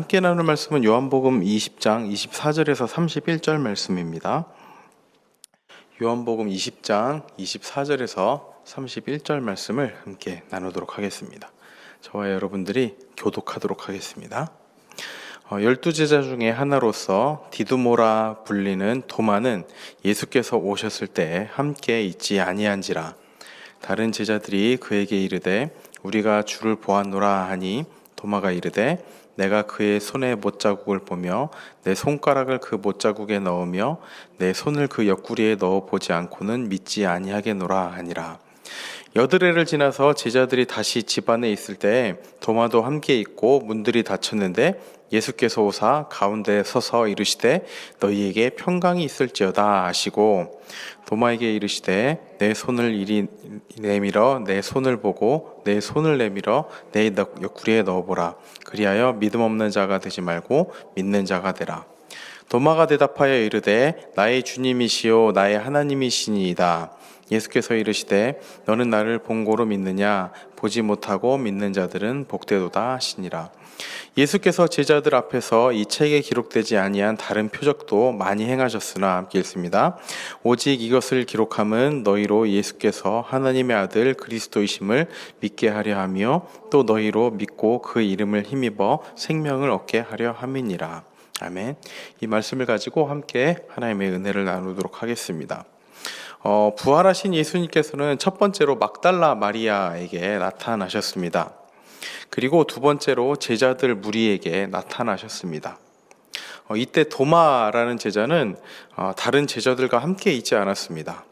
함께 나눌 말씀은 요한복음 20장 24절에서 31절 말씀입니다. 요한복음 20장 24절에서 31절 말씀을 함께 나누도록 하겠습니다. 저와 여러분들이 교독하도록 하겠습니다. 12제자 중에 하나로서 디두모라 불리는 도마는 예수께서 오셨을 때 함께 있지 아니한지라. 다른 제자들이 그에게 이르되 우리가 주를 보았노라 하니 도마가 이르되 내가 그의 손에 못자국을 보며 내 손가락을 그 못자국에 넣으며 내 손을 그 옆구리에 넣어 보지 않고는 믿지 아니하겠노라 하니라. 여드레를 지나서 제자들이 다시 집 안에 있을 때 도마도 함께 있고 문들이 닫혔는데 예수께서 오사 가운데 서서 이르시되 너희에게 평강이 있을지어다 하시고 도마에게 이르시되 내 손을 이리 내밀어 내 손을 보고 내 손을 내밀어 내 옆구리에 넣어보라. 그리하여 믿음 없는 자가 되지 말고 믿는 자가 되라. 도마가 대답하여 이르되 나의 주님이시요 나의 하나님이시니이다. 예수께서 이르시되 너는 나를 본고로 믿느냐? 보지 못하고 믿는 자들은 복되도다 하시니라. 예수께서 제자들 앞에서 이 책에 기록되지 아니한 다른 표적도 많이 행하셨으나 함께 읽습니다. 오직 이것을 기록함은 너희로 예수께서 하나님의 아들 그리스도이심을 믿게 하려 하며 또 너희로 믿고 그 이름을 힘입어 생명을 얻게 하려 함이니라. 아멘. 이 말씀을 가지고 함께 하나님의 은혜를 나누도록 하겠습니다. 부활하신 예수님께서는 첫 번째로 막달라 마리아에게 나타나셨습니다. 그리고 두 번째로 제자들 무리에게 나타나셨습니다. 이때 도마라는 제자는 다른 제자들과 함께 있지 않았습니다.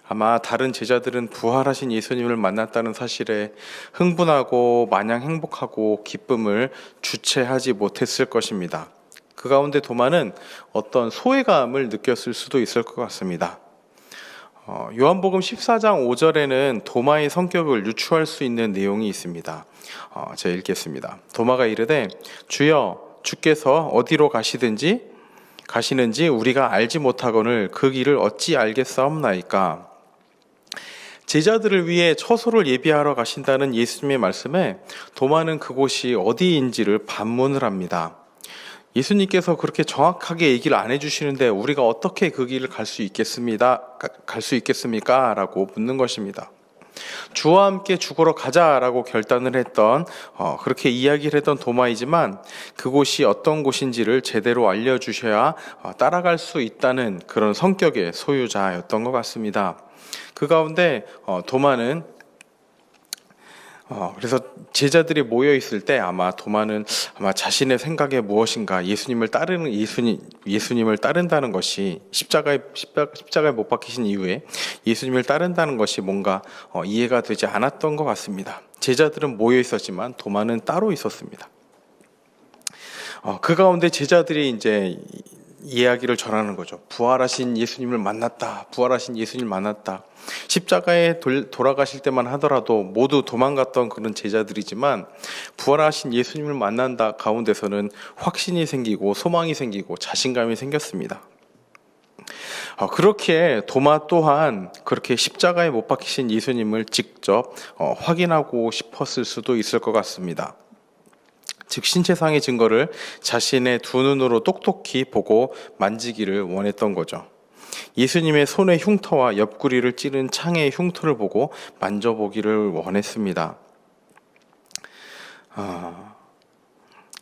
아마 다른 제자들은 부활하신 예수님을 만났다는 사실에 흥분하고 마냥 행복하고 기쁨을 주체하지 못했을 것입니다. 그 가운데 도마는 어떤 소외감을 느꼈을 수도 있을 것 같습니다. 요한복음 14장 5절에는 도마의 성격을 유추할 수 있는 내용이 있습니다. 제가 읽겠습니다. 도마가 이르되 주여 주께서 어디로 가시는지 우리가 알지 못하거늘 그 길을 어찌 알겠사옵나이까. 제자들을 위해 처소를 예비하러 가신다는 예수님의 말씀에 도마는 그곳이 어디인지를 반문을 합니다. 예수님께서 그렇게 정확하게 얘기를 안 해주시는데 우리가 어떻게 그 길을 갈 수 있겠습니까? 라고 묻는 것입니다. 주와 함께 죽으러 가자라고 결단을 했던 그렇게 이야기를 했던 도마이지만 그곳이 어떤 곳인지를 제대로 알려주셔야 따라갈 수 있다는 그런 성격의 소유자였던 것 같습니다. 그 가운데 도마는 그래서 제자들이 모여 있을 때 도마는 자신의 생각에 무엇인가 예수님을 따른다는 것이 십자가에 못 박히신 이후에 예수님을 따른다는 것이 뭔가 이해가 되지 않았던 것 같습니다. 제자들은 모여 있었지만 도마는 따로 있었습니다. 그 가운데 제자들이 이제 이야기를 전하는 거죠. 부활하신 예수님을 만났다. 십자가에 돌아가실 때만 하더라도 모두 도망갔던 그런 제자들이지만 부활하신 예수님을 만난다 가운데서는 확신이 생기고 소망이 생기고 자신감이 생겼습니다. 그렇게 도마 또한 그렇게 십자가에 못 박히신 예수님을 직접 확인하고 싶었을 수도 있을 것 같습니다. 즉 신체상의 증거를 자신의 두 눈으로 똑똑히 보고 만지기를 원했던 거죠. 예수님의 손의 흉터와 옆구리를 찌른 창의 흉터를 보고 만져보기를 원했습니다.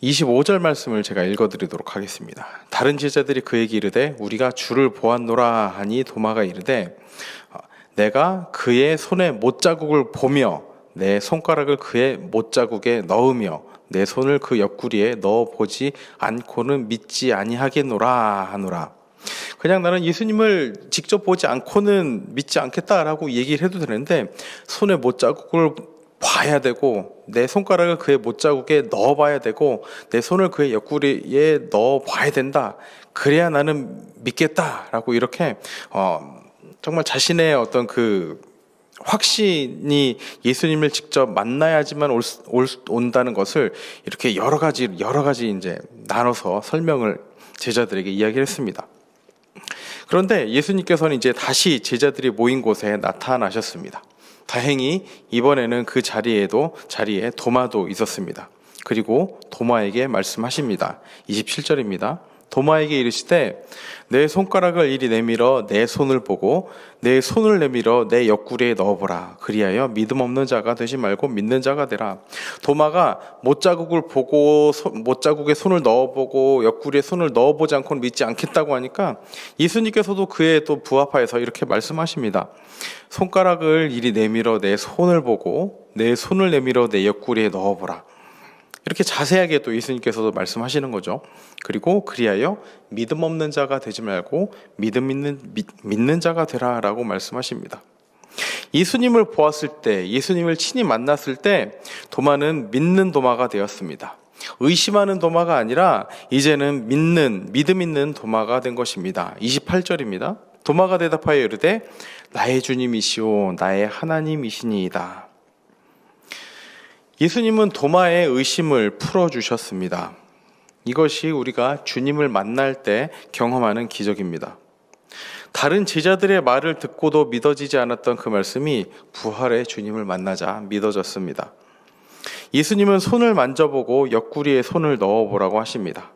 25절 말씀을 제가 읽어드리도록 하겠습니다. 다른 제자들이 그에게 이르되 우리가 주를 보았노라 하니 도마가 이르되 내가 그의 손에 못자국을 보며 내 손가락을 그의 못자국에 넣으며 내 손을 그 옆구리에 넣어보지 않고는 믿지 아니하겠노라 하노라. 그냥 나는 예수님을 직접 보지 않고는 믿지 않겠다라고 얘기를 해도 되는데 손에 못자국을 봐야 되고 내 손가락을 그의 못자국에 넣어봐야 되고 내 손을 그의 옆구리에 넣어봐야 된다. 그래야 나는 믿겠다라고 이렇게 정말 자신의 어떤 그 확신이 예수님을 직접 만나야지만 온다는 것을 이렇게 여러 가지 이제 나눠서 설명을 제자들에게 이야기를 했습니다. 그런데 예수님께서는 이제 다시 제자들이 모인 곳에 나타나셨습니다. 다행히 이번에는 그 자리에 도마도 있었습니다. 그리고 도마에게 말씀하십니다. 27절입니다. 도마에게 이르시되 내 손가락을 이리 내밀어 내 손을 보고 내 손을 내밀어 내 옆구리에 넣어보라. 그리하여 믿음 없는 자가 되지 말고 믿는 자가 되라. 도마가 못자국을 보고 못자국에 손을 넣어보고 옆구리에 손을 넣어보지 않고는 믿지 않겠다고 하니까 예수님께서도 그에 또 부합하여서 이렇게 말씀하십니다. 손가락을 이리 내밀어 내 손을 보고 내 손을 내밀어 내 옆구리에 넣어보라. 이렇게 자세하게 또 예수님께서도 말씀하시는 거죠. 그리고 그리하여 믿음 없는 자가 되지 말고 믿는 자가 되라라고 말씀하십니다. 예수님을 보았을 때, 예수님을 친히 만났을 때 도마는 믿는 도마가 되었습니다. 의심하는 도마가 아니라 이제는 믿음 있는 도마가 된 것입니다. 28절입니다. 도마가 대답하여 이르되 나의 주님이시오 나의 하나님이시니이다. 예수님은 도마의 의심을 풀어주셨습니다. 이것이 우리가 주님을 만날 때 경험하는 기적입니다. 다른 제자들의 말을 듣고도 믿어지지 않았던 그 말씀이 부활의 주님을 만나자 믿어졌습니다. 예수님은 손을 만져보고 옆구리에 손을 넣어보라고 하십니다.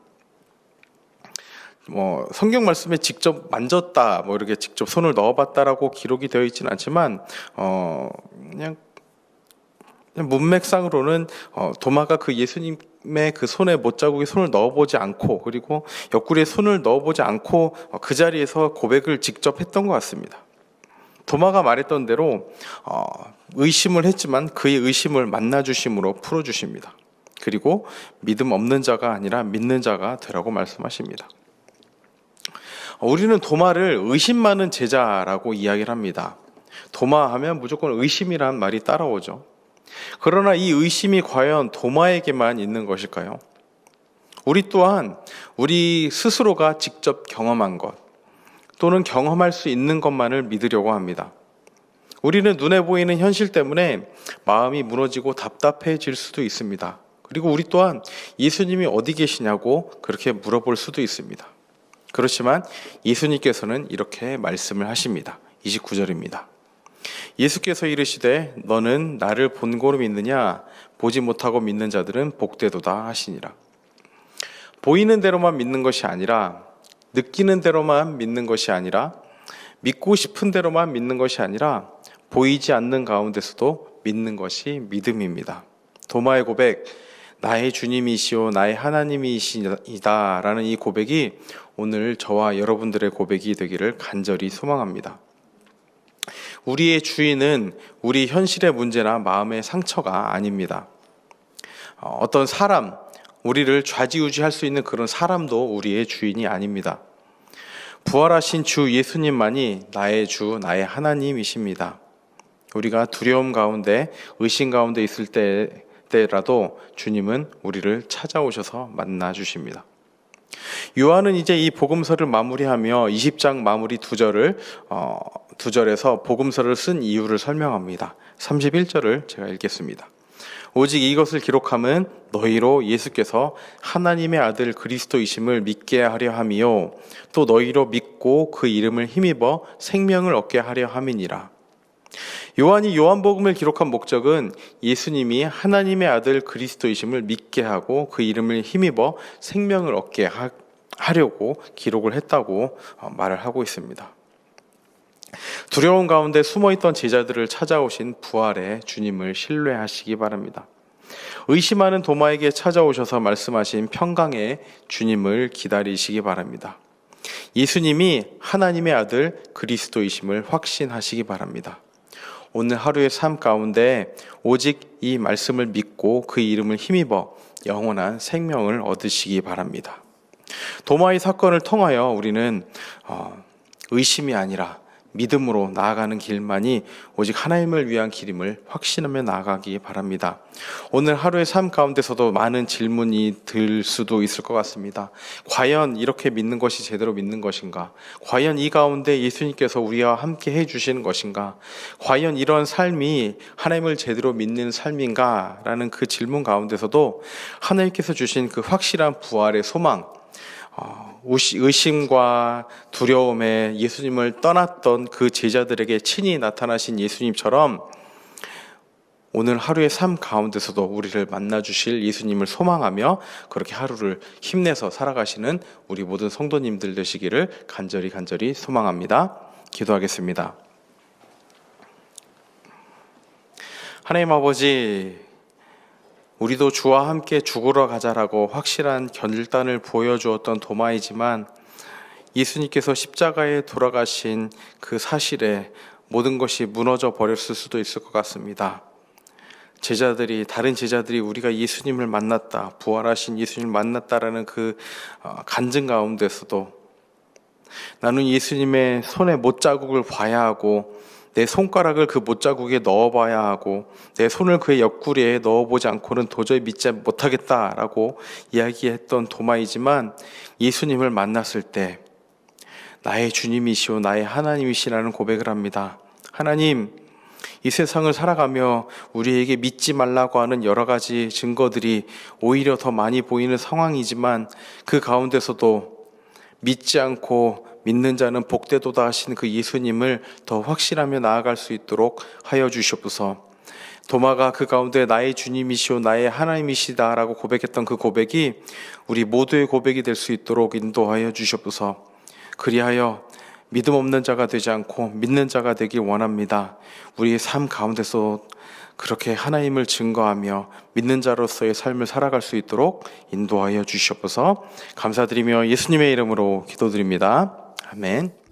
성경 말씀에 직접 만졌다, 이렇게 직접 손을 넣어봤다라고 기록이 되어 있지는 않지만, 그냥 문맥상으로는 도마가 그 예수님의 그 손에 못자국에 손을 넣어보지 않고 그리고 옆구리에 손을 넣어보지 않고 그 자리에서 고백을 직접 했던 것 같습니다. 도마가 말했던 대로 의심을 했지만 그의 의심을 만나주심으로 풀어주십니다. 그리고 믿음 없는 자가 아니라 믿는 자가 되라고 말씀하십니다. 우리는 도마를 의심 많은 제자라고 이야기를 합니다. 도마하면 무조건 의심이란 말이 따라오죠. 그러나 이 의심이 과연 도마에게만 있는 것일까요? 우리 또한 우리 스스로가 직접 경험한 것 또는 경험할 수 있는 것만을 믿으려고 합니다. 우리는 눈에 보이는 현실 때문에 마음이 무너지고 답답해질 수도 있습니다. 그리고 우리 또한 예수님이 어디 계시냐고 그렇게 물어볼 수도 있습니다. 그렇지만 예수님께서는 이렇게 말씀을 하십니다. 29절입니다. 예수께서 이르시되 너는 나를 본고로 믿느냐 보지 못하고 믿는 자들은 복되도다 하시니라. 보이는 대로만 믿는 것이 아니라 느끼는 대로만 믿는 것이 아니라 믿고 싶은 대로만 믿는 것이 아니라 보이지 않는 가운데서도 믿는 것이 믿음입니다. 도마의 고백 나의 주님이시오 나의 하나님이시다 라는 이 고백이 오늘 저와 여러분들의 고백이 되기를 간절히 소망합니다. 우리의 주인은 우리 현실의 문제나 마음의 상처가 아닙니다. 어떤 사람, 우리를 좌지우지할 수 있는 그런 사람도 우리의 주인이 아닙니다. 부활하신 주 예수님만이 나의 주, 나의 하나님이십니다. 우리가 두려움 가운데, 의심 가운데 있을 때라도 주님은 우리를 찾아오셔서 만나 주십니다. 요한은 이제 이 복음서를 마무리하며 20장 마무리 2절에서 복음서를 쓴 이유를 설명합니다. 31절을 제가 읽겠습니다. 오직 이것을 기록함은 너희로 예수께서 하나님의 아들 그리스도이심을 믿게 하려 함이요 또 너희로 믿고 그 이름을 힘입어 생명을 얻게 하려 함이니라. 요한이 요한복음을 기록한 목적은 예수님이 하나님의 아들 그리스도이심을 믿게 하고 그 이름을 힘입어 생명을 얻게 하려고 기록을 했다고 말을 하고 있습니다. 두려움 가운데 숨어있던 제자들을 찾아오신 부활의 주님을 신뢰하시기 바랍니다. 의심하는 도마에게 찾아오셔서 말씀하신 평강의 주님을 기다리시기 바랍니다. 예수님이 하나님의 아들 그리스도이심을 확신하시기 바랍니다. 오늘 하루의 삶 가운데 오직 이 말씀을 믿고 그 이름을 힘입어 영원한 생명을 얻으시기 바랍니다. 도마의 사건을 통하여 우리는 의심이 아니라 믿음으로 나아가는 길만이 오직 하나님을 위한 길임을 확신하며 나아가기 바랍니다. 오늘 하루의 삶 가운데서도 많은 질문이 들 수도 있을 것 같습니다. 과연 이렇게 믿는 것이 제대로 믿는 것인가? 과연 이 가운데 예수님께서 우리와 함께 해주시는 것인가? 과연 이런 삶이 하나님을 제대로 믿는 삶인가? 라는 그 질문 가운데서도 하나님께서 주신 그 확실한 부활의 소망, 의심과 두려움에 예수님을 떠났던 그 제자들에게 친히 나타나신 예수님처럼 오늘 하루의 삶 가운데서도 우리를 만나 주실 예수님을 소망하며 그렇게 하루를 힘내서 살아가시는 우리 모든 성도님들 되시기를 간절히 소망합니다. 기도하겠습니다. 하나님 아버지, 우리도 주와 함께 죽으러 가자라고 확실한 결단을 보여주었던 도마이지만 예수님께서 십자가에 돌아가신 그 사실에 모든 것이 무너져 버렸을 수도 있을 것 같습니다. 다른 제자들이 우리가 예수님을 만났다, 부활하신 예수님을 만났다라는 그 간증 가운데서도 나는 예수님의 손에 못자국을 봐야 하고 내 손가락을 그 못자국에 넣어봐야 하고 내 손을 그의 옆구리에 넣어보지 않고는 도저히 믿지 못하겠다라고 이야기했던 도마이지만 예수님을 만났을 때 나의 주님이시오 나의 하나님이시라는 고백을 합니다. 하나님, 이 세상을 살아가며 우리에게 믿지 말라고 하는 여러 가지 증거들이 오히려 더 많이 보이는 상황이지만 그 가운데서도 믿지 않고 믿는 자는 복되도다 하신 그 예수님을 더 확실하며 나아갈 수 있도록 하여 주시옵소서. 도마가 그 가운데 나의 주님이시오 나의 하나님이시다라고 고백했던 그 고백이 우리 모두의 고백이 될 수 있도록 인도하여 주시옵소서. 그리하여 믿음 없는 자가 되지 않고 믿는 자가 되길 원합니다. 우리의 삶 가운데서 그렇게 하나님을 증거하며 믿는 자로서의 삶을 살아갈 수 있도록 인도하여 주시옵소서. 감사드리며 예수님의 이름으로 기도드립니다. 아멘.